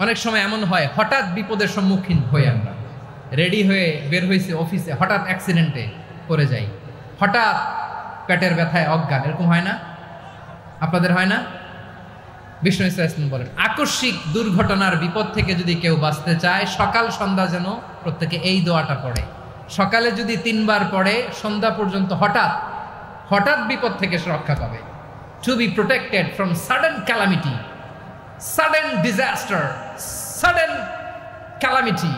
অনেক সময় এমন হয়, হঠাৎ বিপদের সম্মুখীন হই আমরা, রেডি হয়ে বের হয়েছে অফিসে, হঠাৎ অ্যাক্সিডেন্টে পড়ে যাই, হঠাৎ পেটের ব্যথায় অজ্ঞান, এরকম হয় না? আপনাদের হয় না? বিষ্ণু ইসলাম বলেন, আকস্মিক দুর্ঘটনার বিপদ থেকে যদি কেউ বাঁচতে চায়, সকাল সন্ধ্যা যেন প্রত্যেকে এই দোয়াটা পড়ে। সকালে যদি 3 বার পড়ে, সন্ধ্যা পর্যন্ত হঠাৎ হঠাৎ বিপদ থেকে সে রক্ষা পাবে। To be protected from sudden calamity, sudden disaster, sudden calamity,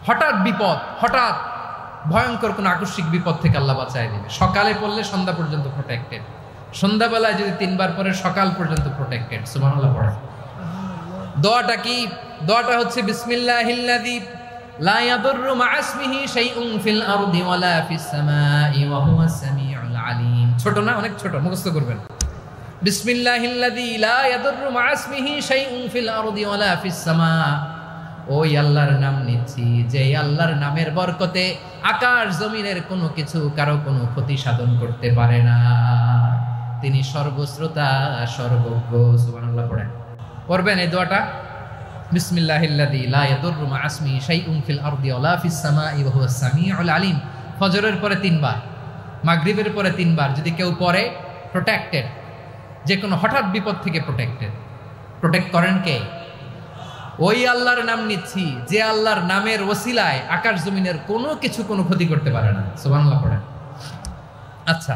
হঠাৎ বিপদ, হঠাৎ ভয়ঙ্কর কোন আকস্মিক বিপদ থেকে আল্লাহ বাঁচায় দিবে। সকালে পড়লে সন্ধ্যা পর্যন্ত প্রোটেক্টেড, সন্ধ্যাবেলায় যদি 3 বার পরে সকাল পর্যন্ত প্রোটেক্টেড। সুবহানাল্লাহ পড়ে। দোয়াটা কি? দোয়াটা হচ্ছে বিসমিল্লাহিল্লাযী লা ইয়াদুররু মা ইসমিহি শাইউন ফিল আরদি ওয়ালা ফিস সামাই ওয়া হুয়াস সামিউল আলিম। ছোট না? অনেক ছোট, মুখস্থ করবেন। বিসমিল্লাহিল্লাযী লা ইয়াদুররু মা ইসমিহি শাইউন ফিল আরদি ওয়ালা ফিস সামা। ওই আল্লাহর নাম নিচ্ছি, যে আল্লাহর নামের বরকতে আকাশ জমিনের কোনো কিছু কারো কোনো ক্ষতি সাধন করতে পারে না। তিনি সর্বশ্রোতা, সর্বজ্ঞ। সুবহানাল্লাহ পড়েন। পড়বেন এই দোয়াটা, বিসমিল্লাহিল্লাযী লা ইয়াদুররু মা ইসমিহি শাইউন ফিল আরদি ওয়ালা ফিস সামাই ওয়া হুয়াস সামিউল আলিম। ফজরের পরে 3 বার, মাগরিবের পরে 3 বার যদি কেউ পড়ে, প্রোটেক্টেড, যে কোনো হঠাৎ বিপদ থেকে প্রোটেক্টেড। প্রোটেক্ট করেন কে? ওই আল্লাহর নাম নিচ্ছি, যে আল্লাহর নামের ওসিলায় আকাশ জমিনের কোনো কিছু কোনো ক্ষতি করতে পারে না। সুবহানাল্লাহ পড়েন। আচ্ছা,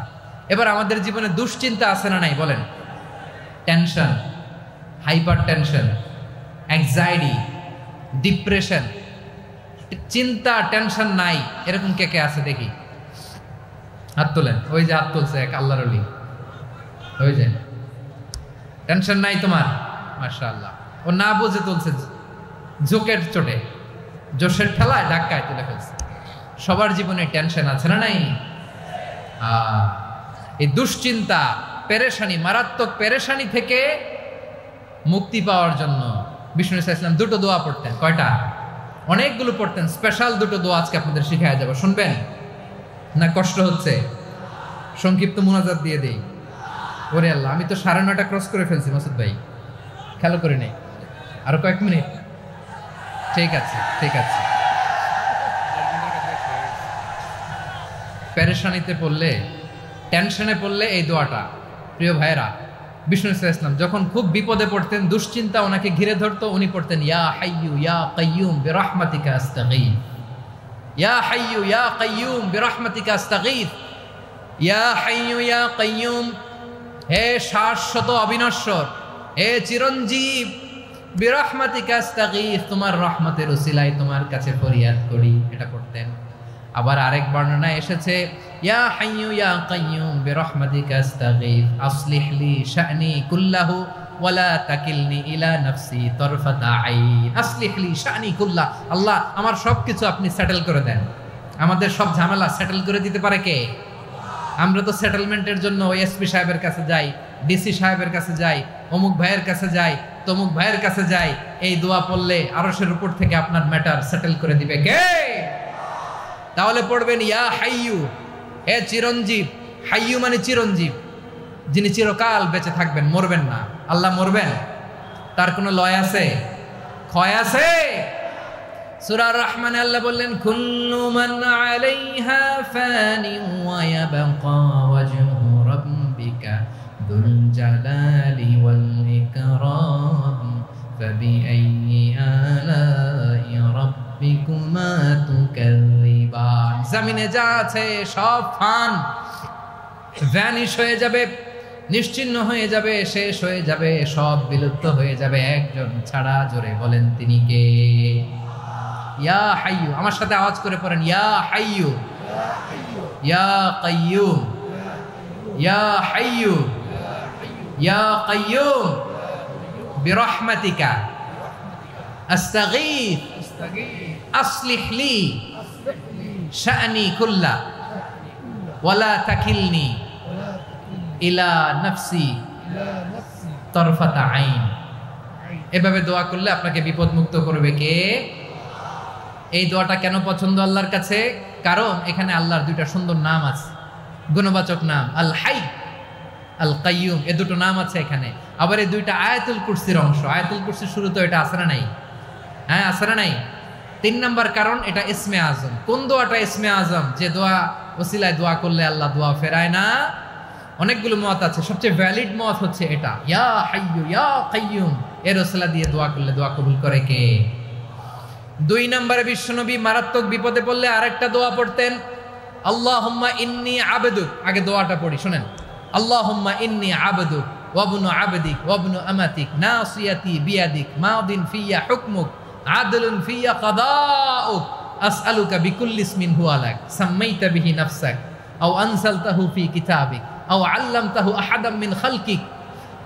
এবার আমাদের জীবনে দুশ্চিন্তা আছে না নাই বলেন? Tension, hyper tension, anxiety, depression, চিন্তা, টেনশন নাই, এরকম কে কে আছে দেখি? হাত তোলেন। ওই যে হাত তুলছে এক আল্লাহর ওলি, ওই যে। টেনশন নাই তোমার? মাশাআল্লাহ। ও না বুঝে তুলছে, জোকের চোটে, জোশের ঠেলায় ধাক্কায় তুলে ফেলছে। সবার জীবনে টেনশন আছে না নাই? এই দুশ্চিন্তা, পেরেশানি, মারাত্মক পেরেশানি থেকে মুক্তি পাওয়ার জন্য বিষ্ণু ইসলাম 2টো দোয়া পড়তেন। কয়টা? অনেকগুলো পড়তেন। স্পেশাল 2টো দোয়া আজকে আপনাদের শিখায়া যাব, শুনবেন না? কষ্ট হচ্ছে? সংক্ষিপ্ত মুনাজাত দিয়ে দেই। ওরে আল্লাহ, আমি তো 9:30 ক্রস করে ফেলছি মাসুদ ভাই, খেয়াল করে নেই। আরো কয়েক মিনিট? ঠিক আছে, ঠিক আছে। পেরেশানিতে পড়লে, টেনশনে পড়লে এই দোয়াটা, প্রিয় ভাইরা, বিষ্ণু ইসলাম যখন খুব বিপদে পড়তেন, দুশ্চিন্তা ওনাকে ঘিরে ধরতো, উনি পড়তেন ইয়া হাইয়ু ইয়া কাইয়ুম বিরহমাতিকা আস্তাগীথ, ইয়া হাইয়ু ইয়া কাইয়ুম বিরহমাতিকা আস্তাগীথ, ইয়া হাইয়ু ইয়া কাইয়ুম, হে শাশ্বত অবিনশ্বর, হে চিরঞ্জীব, বিরহমাতিকা আস্তাগীথ, তোমার রহমতের উসিলায় তোমার কাছে ফরিয়াদ করি। এটা পড়তেন। আবার আরেক বর্ণনায় এসেছে ইয়া হাইয়ু ইয়া কাইয়ুম বিরহমাতিকা আস্তাগীথ আসলিহ লি শা'নি কুল্লাহু ওয়ালা তাকিলনি ইলা নাফসি তারফাতা আইন। আসলিহ লি শা'নি কুল্লাহ, আল্লাহ আমার সবকিছু আপনি সেটেল করে দেন। আমাদের সব ঝামেলা সেটেল করে দিতে পারে কে? আমরা তো সেটেলমেন্টের জন্য এসপি সাহেবের কাছে যাই, ডিসি সাহেবের কাছে যাই, অমুক ভাইয়ের কাছে যাই, তমুক ভাইয়ের কাছে যাই। এই দোয়া পড়লে আরশের উপর থেকে আপনার ম্যাটার সেটেল করে দিবে কে? তাহলে পড়বেন ইয়া হাইয়ু, হে চিরঞ্জীব। হাইয়ু মানে চিরঞ্জীব, যিনি চিরকাল বেঁচে থাকবেন, মরবেন না। আল্লাহ মরবেন? তার কোনো লয় আছে? ক্ষয় আছে? সূরা রহমানে আল্লাহ বললেন কুল্লু মান আলাইহা ফানি ওয়া ইয়াবকা ওয়াজহু রাব্বিকা যুল জালালি ওয়াল ইকরাম ফাবিআইয়ি আলাই রাব্বিকুমা তুকাযযিবান। জমিনে যা আছে সব ফান, ভ্যানিশ হয়ে যাবে, নিশ্চিহ্ন হয়ে যাবে, শেষ হয়ে যাবে, সব বিলুপ্ত হয়ে যাবে, একজন ছাড়া। জোরে বলেন তিনি কে? ইয়া হাইয়ু। আমার সাথে আওয়াজ করে পড়েন ইয়া হাইয়ু ইয়া কাইয়ুম ইয়া হাইয়ু ইয়া কাইয়ুম বিরহমাতিকা আস্তাগীথ আসলিহ লি শা'নি কুল্লা ওয়ালা তাকিলনি ইলা নাফসি তারফাতা আইন। এভাবে দোয়া করলে আপনাকে বিপদ মুক্ত করবে কে? এই দোয়াটা কেন পছন্দ আল্লাহর কাছে? কারণ এখানে আল্লাহর 2টা সুন্দর নাম আছে, গুণবাচক নাম। আল হাই, আল কাইয়ুম, এ দুটো নাম আছে এখানে। আবার এই দুইটা আয়াতুল কুরসির অংশ। আয়াতুল কুরসির শুরু তো এটা আছে না নাই? হ্যাঁ, আছে না নাই? 3 নাম্বার কারণ এটা ইসমে আজম। কোন দোয়াটা ইসমে আজম? যে দোয়া ওসিলায় দোয়া করলে আল্লাহ দোয়া ফেরায় না। অনেকগুলো মত আছে, সবচেয়ে ভ্যালিড মত হচ্ছে এটা, ইয়া হাইয়ু ইয়া কাইয়ুম, এর ওসিলা দিয়ে দোয়া করলে দোয়া কবুল করে কে? 2 নম্বরে বিশ্বনবী মারাত্মক বিপদে পড়লে আরেকটা দোয়া পড়তেন, আল্লাহুম্মা ইন্নী আবদুক। আগে দোয়াটা পড়ি, শুনেন। আল্লাহুম্মা ইন্নী আবদুক ওয়া ইবনু আবদিক ওয়া ইবনু আমাতিক নাসিয়াতি বিয়াদিক মাদিন ফিয়া হুকমুক আদলুন ফিয়া কাদাউক আসআলুকা বিকুল্লি ইসমিন হুয়া লাক সাম্মাইতা বিহি নাফসাক আও আনসালতাহু ফি কিতাবিক আও আল্লামতাহু আহাদাম মিন খালকিক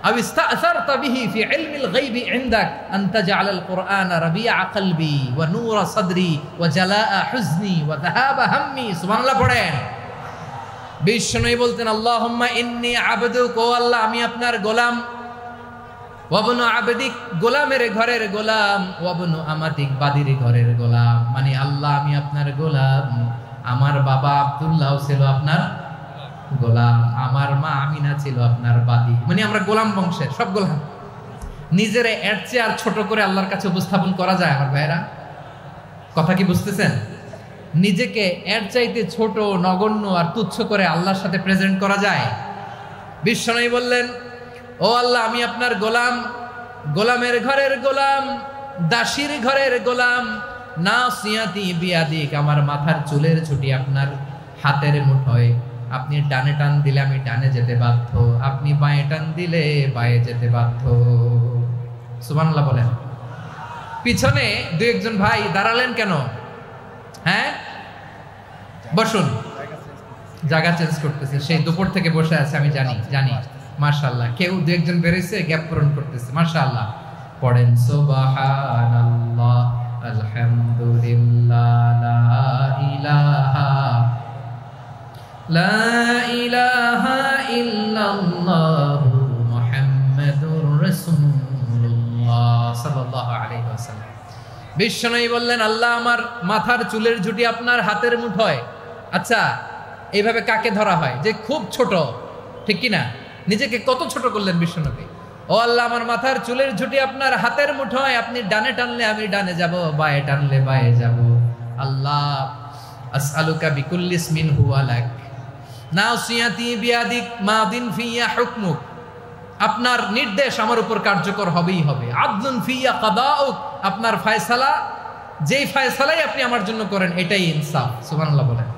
আও ইস্তাআসারতা বিহি ফি ইলমিল গায়বি ইনদাক আন তাজআলাল কুরআনা রাবিআ কলবি ওয়া নূরা সাদরি ওয়া জালাআ হুজনি ওয়া যাহাবা হাম্মি। সুবহানাল্লাহ পড়েন। বিশ্বনবী বলতেন, আল্লাহুম্মা ইন্নী আবদুক, ও আল্লাহ আমি আপনার গোলাম, ওয়া ইবনু আবদিক, গোলামের ঘরের গোলাম, ওয়া ইবনু আমাতিক, বাদির ঘরের গোলাম। মানে আল্লাহ আমি আপনার গোলাম, আমার বাবা আব্দুল্লাহ ছিল আপনার গোলাম, আমার মা আমিনা ছিল আপনার বাদী। মানে আমরা গোলাম বংশের, সব গোলাম। নিজের এর চেয়ে আর ছোট করে আল্লাহর কাছে উপস্থাপন করা যায় আমার ভাইরা? কথা কি বুঝতেছেন? নিজেকে এর চাইতে ছোট, নগণ্য আর তুচ্ছ করে আল্লাহর সাথে প্রেজেন্ট করা যায়? বিশ্বনবী বললেন, ও আল্লাহ আমি আপনার গোলাম, গোলামের ঘরের গোলাম, দাসীর ঘরের গোলাম, নাসিয়াতি বিয়াদিক, আমার মাথার চুলের ছুটি আপনার হাতের মুঠোয়, আপনি ডানে টান দিলে আমি ডানে যেতে বাধ্য, আপনি বাঁয়ে টান দিলে বাঁয়ে যেতে বাধ্য। সুবহানাল্লাহ বলেন। পিছনে 2-1 ভাই দাঁড়ালেন কেন? হ্যাঁ, বসুন। জায়গা চেঞ্জ করতেছে, সেই দুপুর থেকে বসে আছে, আমি জানি। মাশাআল্লাহ, কেউ 2-1 বেরিয়েছে, গ্যাপ পূরণ করতেছে। মাশাআল্লাহ। পড়েন সুবহানাল্লাহ, আলহামদুলিল্লাহ, লা ইলাহা ইল্লাল্লাহ মুহাম্মাদুর রাসূলুল্লাহ সাল্লাল্লাহু আলাইহি ওয়াসাল্লাম। বিশ্বনবী বললেন, আল্লাহ আমার মাথার চুলের ঝুঁটি আপনার হাতের মুঠোয়। আচ্ছা, এইভাবে কাকে ধরা হয়? যে খুব ছোট, ঠিক কি না? নিজেকে কত ছোট করলেন বিশ্বনবী। ও আল্লাহ আমার মাথার চুলের ঝুঁটি আপনার হাতের মুঠোয়, আপনি ডানে টানলে আমি ডানে যাব, বাঁয়ে টানলে বাঁয়ে যাব। আল্লাহ আসআলুকা বিকুল্লি ইসমিন হুয়া লাক নাসিয়াতি বিয়াদিক মাদিন ফিয়া হুকমুক, আপনার নির্দেশ আমার উপর কার্যকর হবেই হবে। আদলুন ফিয়া কাদাউক, আপনার ফয়সালা, যেই ফয়সালাই আপনি আমার জন্য করেন এটাই ইনসাফ। সুবহানাল্লাহ বলেন।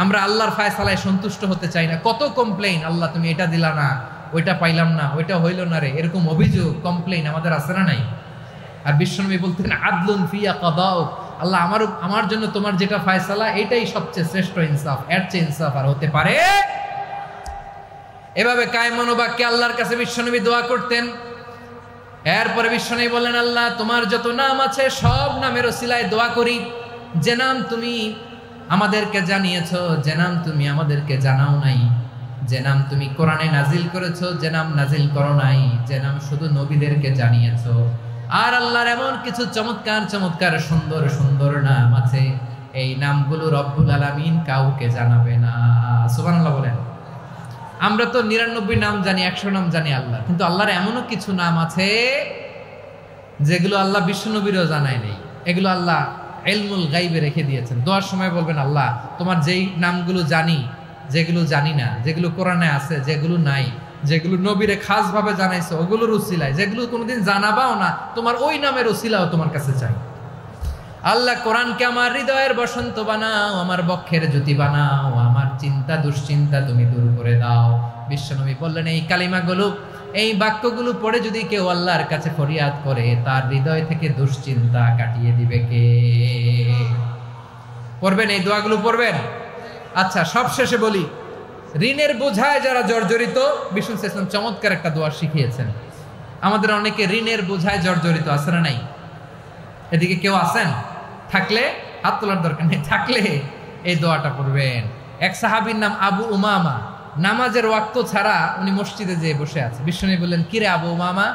আমরা আল্লাহর ফয়সালায় সন্তুষ্ট হতে চাই না। কত কমপ্লেইন, আল্লাহ তুমি এটা দিলা না, ওইটা পাইলাম না, ওইটা হইল না রে, এরকম অভিযোগ, কমপ্লেইন আমাদের আছে না নাই? আর বিশ্বনবী বলতেন, আদলুন ফিয়া কাদাউক, আল্লাহ আমার জন্য তোমার যেটা ফয়সালা এটাই সবচেয়ে শ্রেষ্ঠ ইনসাফ, এর চেয়ে ইনসাফ আর হতে পারে? এভাবে কায় মনোবাক্যে আল্লাহর কাছে বিশ্বনবী দোয়া করতেন। এরপরে বিশ্বনবী বললেন, আল্লাহ তোমার যত নাম আছে সব নামের ওসিলায় দোয়া করি, যে নাম তুমি আমাদেরকে জানিয়েছো, যে নাম তুমি আমাদেরকে জানাও নাই, যে নাম তুমি কোরআনে নাজিল করেছো, যে নাম নাজিল করো নাই, যে নাম শুধু নবীদেরকে জানিয়েছো। আর আল্লাহর এমন কিছু চমৎকার চমৎকার সুন্দর সুন্দর নাম আছে, এই নামগুলো রব্বুল আলামিন কাউকে জানাবে না। সুবহানাল্লাহ বলেন। আমরা তো 99 নাম জানি, 100 নাম জানি আল্লাহ, কিন্তু আল্লাহর এমনও কিছু নাম আছে যেগুলো আল্লাহ বিশ্বনবীরও জানায় নেই। এগুলো আল্লাহ ইলমুল গায়বে রেখে দিয়েছেন। দোয়ার সময় বলবেন, আল্লাহ তোমার যেই নামগুলো জানি, যেগুলো জানি না, যেগুলো কোরআনে আছে, যেগুলো নাই, যেগুলো নবীরে খাস ভাবে জানাইছো ওগুলোর উসিলায়, যেগুলো কোনোদিন জানাবাও না, তোমার ওই নামের উসিলাও তোমার কাছে চাই। আল্লাহ কোরআনকে আমার হৃদয়ের বসন্ত বানাও, আমার বক্ষের জ্যোতি বানাও, আমার চিন্তা দুশ্চিন্তা তুমি দূর করে দাও। বিশ্বনবী বললেন, এই কালিমাগুলো, এই বাক্যগুলো পড়ে যদি কেউ আল্লাহর কাছে ফরিয়াদ করে, তার হৃদয় থেকে দুশ্চিন্তা কাটিয়ে দিবে কে? পড়বেন, এই দোয়াগুলো পড়বেন। আচ্ছা, সব শেষে বলি, ঋণের বোঝায় যারা জর্জরিত, বিষ্ণু ইসলাম চমৎকার একটা দোয়া শিখিয়েছেন। আমাদের অনেকে ঋণের বোঝায় জর্জরিত, আছে না নাই? এদিকে কেউ আছেন? থাকলে হাত তোলার দরকার নেই, থাকলে এই দোয়াটা পড়বেন। এক সাহাবীর নাম আবু উমামা, নামাজের ওয়াক্ত ছাড়া উনি মসজিদে যেয়ে বসে আছে। বিষ্ণু বললেন, কিরে আবু উমামা,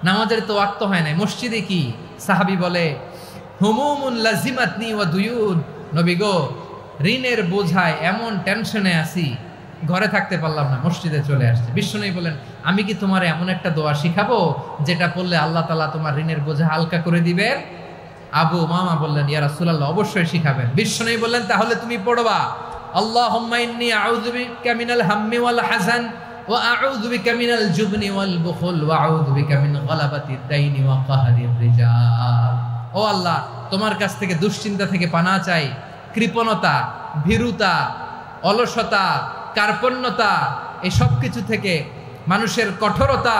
নামাজের তো ওয়াক্ত হয় নাই, মসজিদে কি? সাহাবী বলে, হুমুমুন লাজিমাতনি ওয়া দুয়ুন, নবী গো ঋণের বোঝায় এমন টেনশনে আছি, ঘরে থাকতে পারলাম না, মসজিদে চলে আসছে। বিশ্বনবী বলেন, আমি কি তোমার এমন একটা দোয়া শিখাবো যেটা পড়লে আল্লাহ তাআলা তোমার ঋণের বোঝা হালকা করে দিবেন? আবু উমামা বললেন, ইয়া রাসূলুল্লাহ, অবশ্যই শিখাবেন। বিশ্বনবী বললেন, তাহলে তুমি পড়বা, আল্লাহুম্মা ইন্নী আউযু বিকা মিনাল হাম্মি ওয়াল হাযান ওয়া আউযু বিকা মিনাল জুবনি ওয়াল বুখল ওয়া আউযু বিকা মিন গালাবাতিদ দাইনি ওয়া কাহরির রিজাল। ও আল্লাহ, তোমার কাছ থেকে দুশ্চিন্তা থেকে পানাহ চাই, কৃপণতা, ভীরুতা, অলসতা, কার্পণ্যতা, এই সব কিছু থেকে, মানুষের কঠোরতা,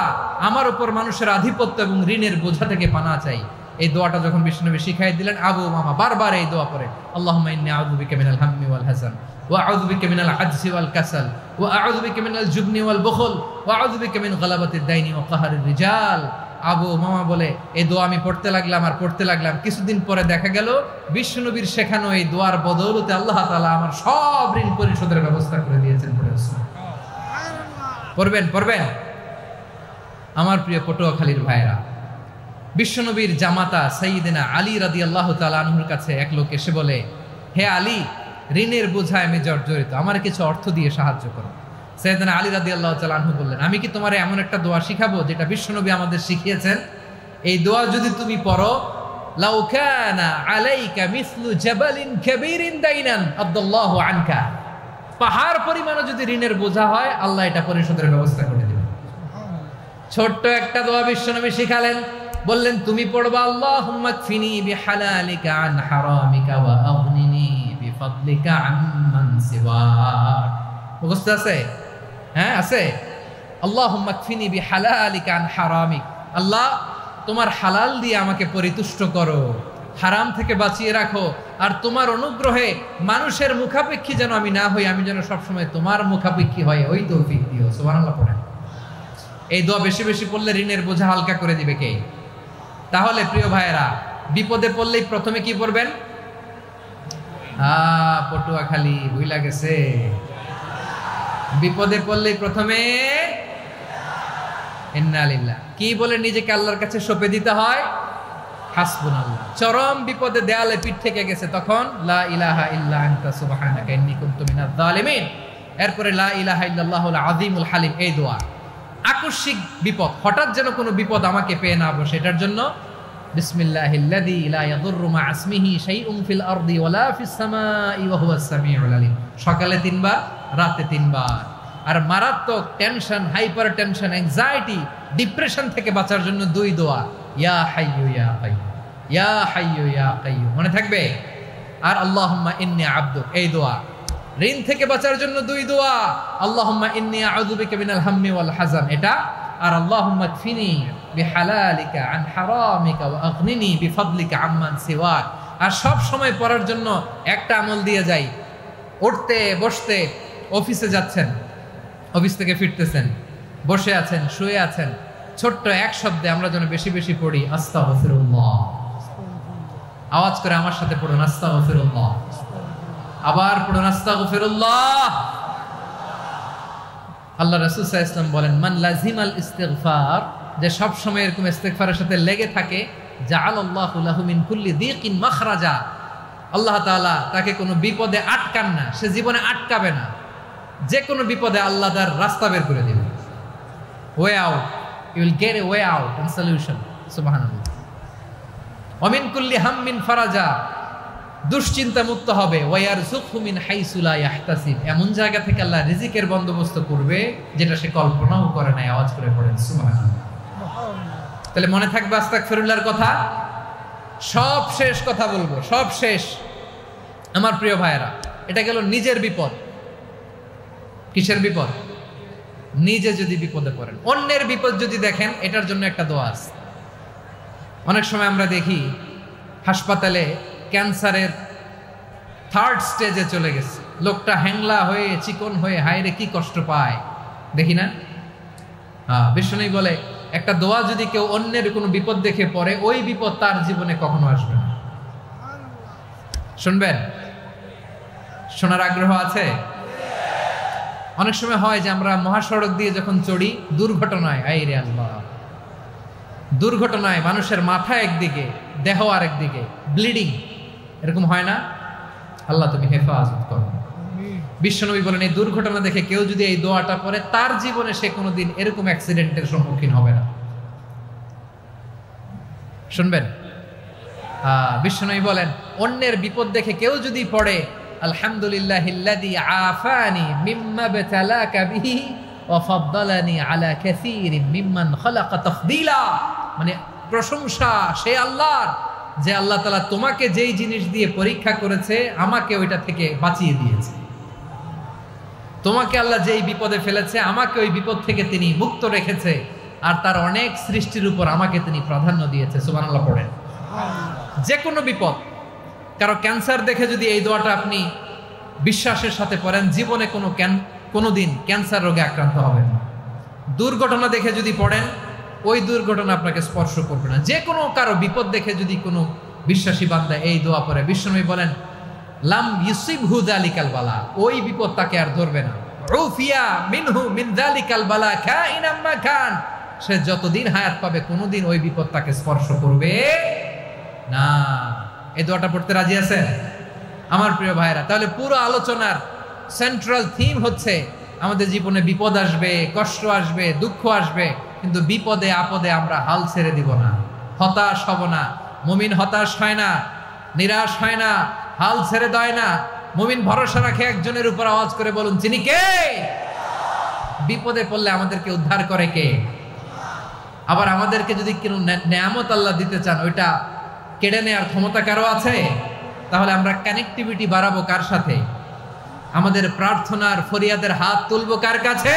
আমার উপর মানুষের আধিপত্য এবং ঋণের বোঝা থেকে পানাহ চাই। এই দোয়াটা যখন বিশ্বনবী শিখাই দিলেন, আবু উমামা বারবার এই দোয়া পড়ে, আল্লাহুম্মা ইন্নী আউযু বিকা মিনাল হাম্মি ওয়াল হাযান ওয়া আউযু বিকা মিনাল আজজি ওয়াল কাসাল ওয়া আউযু বিকা মিনাল জুবনি ওয়াল বুখল ওয়া আউযু বিকা মিন গালাবাতিদ দাইনি ওয়া কাহরির রিজাল। আবু উমামা বলে, এই দোয়া আমি পড়তে লাগলাম। কিছুদিন পরে দেখা গেল বিশ্বনবীর শেখানো এই দোয়ার বদৌলতে আল্লাহ তাআলা আমার সব ঋণ পরিশোধের ব্যবস্থা করে দিয়েছেন। পড়বেন। আমার প্রিয় পটুয়াখালীর ভাইরা, বিশ্বনবীর জামাতা সাইয়্যিদিনা আলী রাদিয়াল্লাহু তাআলা আনহুর কাছে এক লোক এসে বলে, হে আলী, ঋণের বোঝায় আমি জর্জরিত, আমার কিছু অর্থ দিয়ে সাহায্য করো। সাইয়্যিদিনা আলী রাদিয়াল্লাহু তাআলা আনহু বললেন, আমি কি তোমারে এমন একটা দোয়া শিখাবো যেটা বিশ্বনবী আমাদের শিখিয়েছেন? এই দোয়া যদি তুমি পড়ো, লাউ কানা আলাইকা মিসলু জাবালিন কাবীরিন দাইনান আদাল্লাহু আনকা, পাহাড় পরিমাণও যদি ঋণের বোঝা হয়, আল্লাহ এটা পরিশোধের ব্যবস্থা করে দিবেন। ছোট্ট একটা দোয়া বিশ্বনবী শিখালেন, বললেন, তুমি পড়বা, আল্লাহুম্মা কফিনি বিহালালিকা আন হারামিকা ওয়া আগনিনি বিফাদলিকা আম্মান সিওয়াক। মুখস্থ আছে? হ্যাঁ, আছে। আল্লাহুম্মা কফিনি বিহালালিকা আন হারামিক, আল্লাহ তোমার হালাল দিয়ে আমাকে পরিতুষ্ট করো, হারাম থেকে বাঁচিয়ে রাখো, আর তোমার অনুগ্রহে মানুষের মুখাপেক্ষী যেন আমি না হই, আমি যেন সবসময় তোমার মুখাপেক্ষী হয়, ওই তৌফিক দিও। সুবহানাল্লাহ পড়েন। এই দোয়া বেশি বেশি পড়লে ঋণের বোঝা হালকা করে দিবে কে? তাহলে প্রিয় ভাইয়েরা, বিপদে পড়লেই প্রথমে কি পড়বেন? পটুয়াখালী ভুইলা গেছে। বিপদে পড়লেই প্রথমে ইন্না লিল্লাহ কি বলে নিজেকে আল্লাহর কাছে সঁপে দিতে হয়? হাসবুনাল্লাহ। চরম বিপদে দেয়ালে পিঠ থেকে গেছে, তখন লা ইলাহা ইল্লা আনতা সুবহানাকা ইন্নী কুনতু মিনাজ জালিমিন। এরপরে লা ইলাহা ইল্লাল্লাহুল আযীমুল হালিম, এই দোয়া। আকস্মিক বিপদ, হঠাৎ যেন কোনো বিপদ আমাকে পেয়ে না বসে, এটার জন্য বিসমিল্লাহিল্লাযী লা ইয়াদুররু মা ইসমিহি শাইউন ফিল আরদি ওয়ালা ফিস সামাই ওয়া হুয়াস সামিউল আলিম। সকালে 3 বার, রাতে 3 বার। আর মারাত্মক tension, hyper tension, anxiety, depression থেকে বাঁচার জন্য 2 দোয়া, ইয়া হাইয়্যু ইয়া কাইয়্যুম, ইয়া হাইয়্যু ইয়া কাইয়্যুম, মনে থাকবে? আর আল্লাহুম্মা ইন্নী আবদুক, এই দোয়া। ঋণ থেকে বাঁচার জন্য 2 দোয়া, আল্লাহুম্মা ইন্নী আউযু বিকা মিনাল হাম্মি ওয়াল হাযান, এটা। আর আল্লাহুম্মা কফিনি বিহালালিকা আন হারামিকা ওয়া আগনিনি বিফাদলিকা আম্মান সিওয়াক। আর সব সময় পড়ার জন্য একটা আমল দিয়ে যাই, উঠতে বসতে, অফিসে যাচ্ছেন, অফিস থেকে ফিরতেছেন, বসে আছেন, শুয়ে আছেন, ছোট্ট এক শব্দে আমরা যেন বেশি বেশি পড়ি, আস্তাগফিরুল্লাহ। আওয়াজ করে আমার সাথে পড়ুন, আস্তাগফিরুল্লাহ। আবার পড়ুন, আস্তাগফিরুল্লাহ। আল্লাহ রাসূল সাল্লাল্লাহু আলাইহি ওয়াসাল্লাম বলেন, মান লাজিমাল ইস্তিগফার, যে সব সময় এরকম ইস্তিগফারের সাথে লেগে থাকে, জাআলাল্লাহু লাহু মিন কুল্লি দিকিন মাখরাজা, আল্লাহ তাআলা তাকে কোনো বিপদে আটকান না, সে জীবনে আটকাবে না, যে কোনো বিপদে আল্লাহ তার রাস্তা বের করে দিবেন। Way out, you will get a way out and solution. সুবহানাল্লাহ। ওয়া মিন কুল্লি হাম্মিন ফারাজা, দুশ্চিন্তা মুক্ত হবে। ওয়ায়ারযুকহু মিন হাইসু লা ইয়াহতাসিব, এমন জায়গা থেকে আল্লাহ রিজিকের বন্দোবস্ত করবে যেটা সে কল্পনাও করে নাই। আওয়াজ করে পড়েন সুবহানাল্লাহ। তাহলে মনে থাকবে আস্তাগফিরুল্লাহর কথা। সব শেষ কথা বলবো, সব শেষ। আমার প্রিয় ভাইয়েরা, এটা গেল নিজের বিপদ। কিসের বিপদ? নিজে যদি বিপদে পড়েন, অন্যের বিপদ যদি দেখেন, এটার জন্য একটা দোয়া আছে। অনেক সময় আমরা দেখি হাসপাতালে ক্যান্সারের 3rd স্টেজে চলে গেছে, লোকটা হ্যাংলা হয়ে, চিকন হয়ে, হায়রে কি কষ্ট পায়, দেখি না? বিশ্বনবী বলে, একটা দোয়া যদি কেউ অন্যের কোনো বিপদ দেখে পড়ে, ওই বিপদ তার জীবনে কখনো আসবে না। শুনবেন? শোনার আগ্রহ আছে? অনেক সময় হয় যে আমরা মহাসড়ক দিয়ে যখন চড়ি, দুর্ঘটনায়, আইরে আল্লাহ, দুর্ঘটনায় মানুষের মাথা একদিকে, দেহ আরেকদিকে, ব্লিডিং, এরকম হয় না? আল্লাহ তুমি হেফাজত করো। বিশ্বনবী বলেন এই দুর্ঘটনা দেখে কেউ যদি এই দোয়াটা পড়ে তার জীবনে সে কোনোদিন এরকম অ্যাক্সিডেন্টের সম্মুখীন হবে না। শুনবেন, বিশ্বনবী বলেন অন্যের বিপদ দেখে কেউ যদি পড়ে আলহামদুলিল্লাহিল্লাযী আফানি মিম্মা বতালাকা বিহি ওয়া ফাদ্দালানি আলা কাসীরিন মিম্মান খালাকা তাফদীলা, মানে প্রশংসা সে আল্লাহর যে আল্লাহ তাআলা তোমাকে যেই জিনিস দিয়ে পরীক্ষা করেছে আমাকে ওইটা থেকে বাঁচিয়ে দিয়েছে। তোমাকে আল্লাহ যেই বিপদে ফেলেছে আমাকে ওই বিপদ থেকে তিনি মুক্ত রেখেছে, আর তার অনেক সৃষ্টির উপর আমাকে তিনি প্রাধান্য দিয়েছে। সুবহানাল্লাহ পড়েন। যে কোনো বিপদ, কারো ক্যান্সার দেখে যদি এই দোয়াটা আপনি বিশ্বাসের সাথে পড়েন জীবনে কোনোদিন ক্যান্সার রোগে আক্রান্ত হবেন না। দুর্ঘটনা দেখে যদি পড়েন ওই দুর্ঘটনা আপনাকে স্পর্শ করবে না। যে কোনো কারো বিপদ দেখে যদি কোনো বিশ্বাসী বান্দা এই দোয়া পড়ে বিশ্বনবী বলেন লাম ইউসিবহু যালিকাল বালা, ওই বিপদ তাকে আর ধরবে না। উফিয়া মিনহু মিন যালিকাল বালা কাইনাম মা কান, সে যতদিন হায়াত পাবে কোনোদিন ওই বিপদ তাকে স্পর্শ করবে না। এই দোয়াটা পড়তে রাজি আছেন আমার প্রিয় ভাইরা? তাহলে পুরো আলোচনার সেন্ট্রাল থিম হচ্ছে আমাদের জীবনে বিপদ আসবে, কষ্ট আসবে, দুঃখ আসবে, কিন্তু বিপদে আপদে আমরা হাল ছেড়ে দিব না, হতাশ হব না। মুমিন হতাশ হয় না, নিরাশ হয় না, হাল ছেড়ে দেয় না। মুমিন ভরসা রাখে একজনের উপর। আওয়াজ করে বলুন যিনি কে? বিপদে পড়লে আমাদেরকে উদ্ধার করে কে? আবার আমাদেরকে যদি কোনো নেয়ামত আল্লাহ দিতে চান ওইটা কেড়ে নেওয়ার ক্ষমতা কারো আছে? তাহলে আমরা কানেক্টিভিটি বাড়াবো কার সাথে? আমাদের প্রার্থনার ফরিয়াদের হাত তুলবো কার কাছে?